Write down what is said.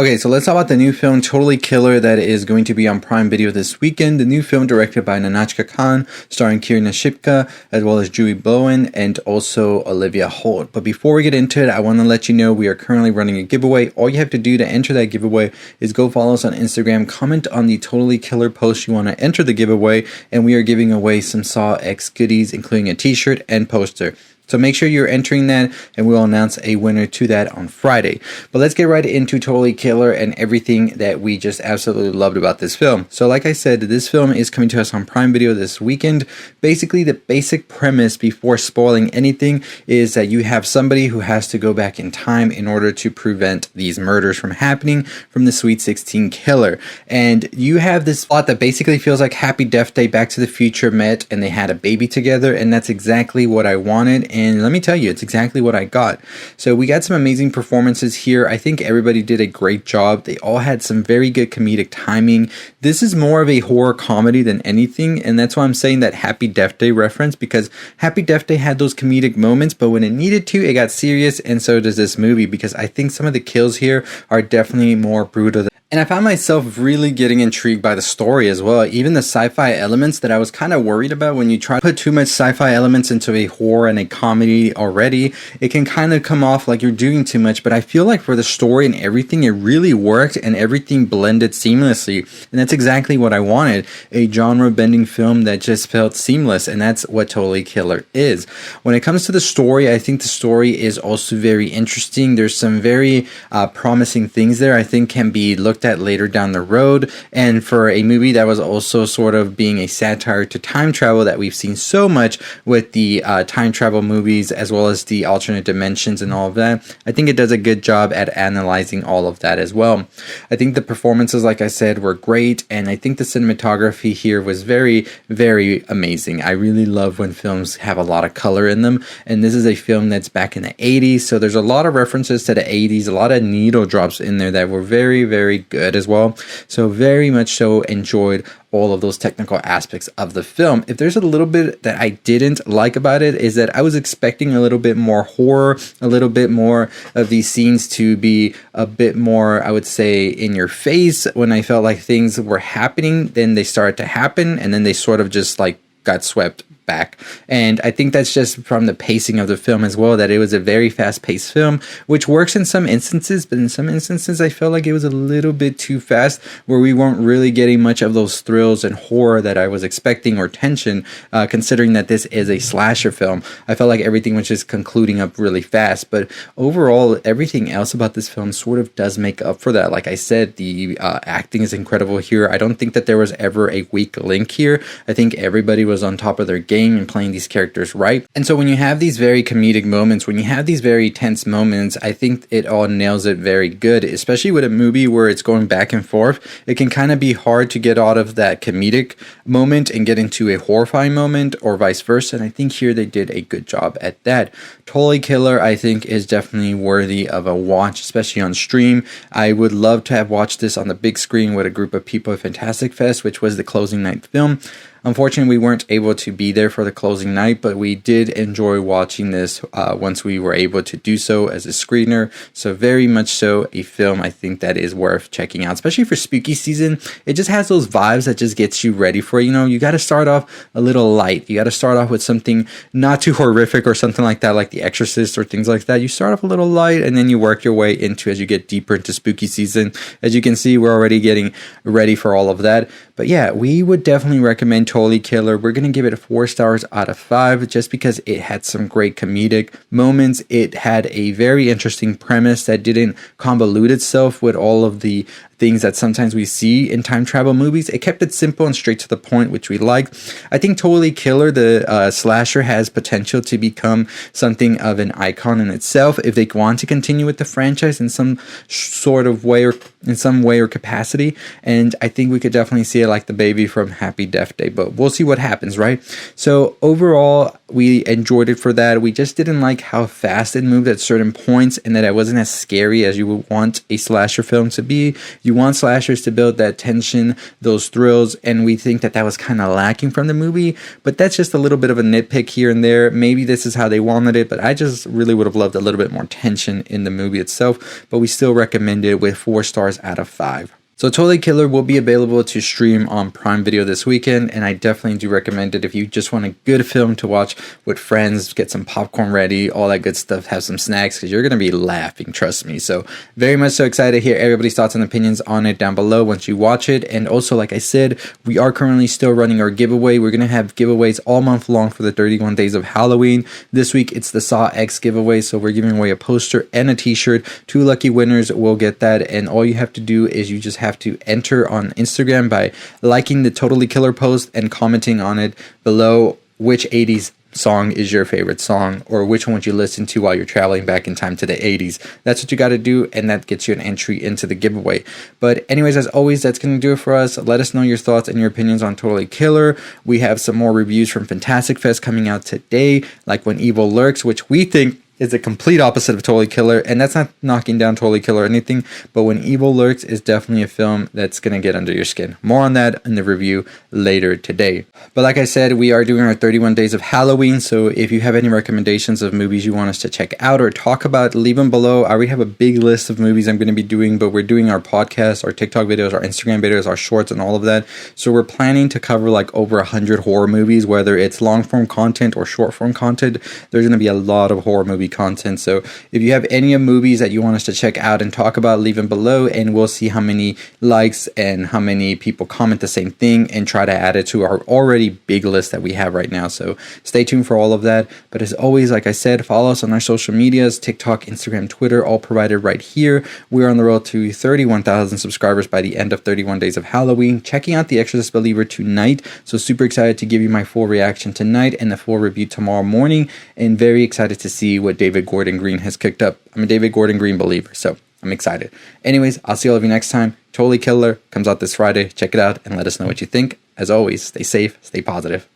Okay, so let's talk about the new film Totally Killer that is going to be on Prime Video this weekend. The new film directed by Nahnatchka Khan, starring Kiernan Shipka, as well as Julie Bowen, and also Olivia Holt. But before we get into it, I want to let you know we are currently running a giveaway. All you have to do to enter that giveaway is go follow us on Instagram, comment on the Totally Killer post you want to enter the giveaway, and we are giving away some Saw X goodies, including a t-shirt and poster. So make sure you're entering that, and we'll announce a winner to that on Friday. But let's get right into Totally Killer and everything that we just absolutely loved about this film. So like I said, this film is coming to us on Prime Video this weekend. Basically, the basic premise, before spoiling anything, is that you have somebody who has to go back in time in order to prevent these murders from happening from the Sweet 16 killer. And you have this plot that basically feels like Happy Death Day, Back to the Future met and they had a baby together, and that's exactly what I wanted. And let me tell you, it's exactly what I got. So we got some amazing performances here. I think everybody did a great job. They all had some very good comedic timing. This is more of a horror comedy than anything, and that's why I'm saying that Happy Death Day reference, because Happy Death Day had those comedic moments, but when it needed to, it got serious, and so does this movie, because I think some of the kills here are definitely more brutal. And I found myself really getting intrigued by the story as well. Even the sci-fi elements that I was kind of worried about, when you try to put too much sci-fi elements into a horror and a comedy already, it can kind of come off like you're doing too much. But I feel like for the story and everything, it really worked and everything blended seamlessly. And that's exactly what I wanted. A genre-bending film that just felt seamless. And that's what Totally Killer is. When it comes to the story, I think the story is also very interesting. There's some very promising things there I think can be looked at later down the road. And for a movie that was also sort of being a satire to time travel that we've seen so much with the time travel movies, as well as the alternate dimensions and all of that, I think it does a good job at analyzing all of that as well. I think the performances, like I said, were great, and I think the cinematography here was very, very amazing. I really love when films have a lot of color in them, and this is a film that's back in the 80s, so there's a lot of references to the 80s, a lot of needle drops in there that were very, very good as well. So very much so enjoyed all of those technical aspects of the film. If there's a little bit that I didn't like about it, is that I was expecting a little bit more horror, a little bit more of these scenes to be a bit more, I would say, in your face. When I felt like things were happening, then they started to happen, and then they sort of just like got swept back. And I think that's just from the pacing of the film as well, that it was a very fast-paced film, which works in some instances, but in some instances I felt like it was a little bit too fast, where we weren't really getting much of those thrills and horror that I was expecting, or tension, considering that this is a slasher film. I felt like everything was just concluding up really fast, but overall everything else about this film sort of does make up for that. Like I said, the acting is incredible here. I don't think that there was ever a weak link here. I think everybody was on top of their game and playing these characters right. And so when you have these very comedic moments, when you have these very tense moments, I think it all nails it very good, especially with a movie where it's going back and forth. It can kind of be hard to get out of that comedic moment and get into a horrifying moment, or vice versa, and I think here they did a good job at that. Totally Killer, I think, is definitely worthy of a watch, especially on stream. I would love to have watched this on the big screen with a group of people at Fantastic Fest, which was the closing night film. Unfortunately, we weren't able to be there for the closing night, but we did enjoy watching this once we were able to do so as a screener. So very much so a film I think that is worth checking out, especially for spooky season. It just has those vibes that just gets you ready for, you got to start off a little light. You got to start off with something not too horrific or something like that, like The Exorcist or things like that. You start off a little light, and then you work your way into as you get deeper into spooky season. As you can see, we're already getting ready for all of that. But yeah, we would definitely recommend Totally Killer. We're going to give it 4 stars out of 5 just because it had some great comedic moments. It had a very interesting premise that didn't convolute itself with all of the things that sometimes we see in time travel movies. It kept it simple and straight to the point, which we liked. I think Totally Killer, the slasher, has potential to become something of an icon in itself if they want to continue with the franchise in some sort of way, or in some way or capacity. And I think we could definitely see it like the baby from Happy Death Day, but we'll see what happens, right? So overall, we enjoyed it for that. We just didn't like how fast it moved at certain points, and that it wasn't as scary as you would want a slasher film to be. You you want slashers to build that tension, those thrills, and we think that was kind of lacking from the movie, but that's just a little bit of a nitpick here and there. Maybe this is how they wanted it, but I just really would have loved a little bit more tension in the movie itself, but we still recommend it with 4 stars out of 5. So Totally Killer will be available to stream on Prime Video this weekend, and I definitely do recommend it if you just want a good film to watch with friends, get some popcorn ready, all that good stuff, have some snacks, because you're going to be laughing, trust me. So very much so excited to hear everybody's thoughts and opinions on it down below once you watch it. And also, like I said, we are currently still running our giveaway. We're going to have giveaways all month long for the 31 days of Halloween. This week, it's the Saw X giveaway, so we're giving away a poster and a t-shirt. 2 lucky winners will get that, and all you have to do is you just have to enter on Instagram by liking the Totally Killer post and commenting on it below which 80s song is your favorite song, or which one would you listen to while you're traveling back in time to the 80s. That's what you got to do, and that gets you an entry into the giveaway. But anyways, as always, that's going to do it for us. Let us know your thoughts and your opinions on Totally Killer. We have some more reviews from Fantastic Fest coming out today, like When Evil Lurks, which we think is the complete opposite of Totally Killer, and that's not knocking down Totally Killer or anything, but When Evil Lurks is definitely a film that's going to get under your skin. More on that in the review later today. But like I said, we are doing our 31 days of Halloween, so if you have any recommendations of movies you want us to check out or talk about, leave them below. I already have a big list of movies I'm going to be doing, but we're doing our podcast, our TikTok videos, our Instagram videos, our shorts, and all of that. So we're planning to cover like over 100 horror movies, whether it's long form content or short form content. There's going to be a lot of horror movie content. So if you have any movies that you want us to check out and talk about, leave them below, and we'll see how many likes and how many people comment the same thing and try to add it to our already big list that we have right now. So stay tuned for all of that. But as always, like I said, follow us on our social medias, TikTok, Instagram, Twitter, all provided right here. We're on the road to 31,000 subscribers by the end of 31 days of Halloween. Checking out The Exorcist Believer tonight. So super excited to give you my full reaction tonight and the full review tomorrow morning, and very excited to see what David Gordon Green has cooked up. I'm a David Gordon Green believer, so I'm excited. Anyways, I'll see all of you next time. Totally Killer comes out this Friday. Check it out and let us know what you think. As always, stay safe, stay positive.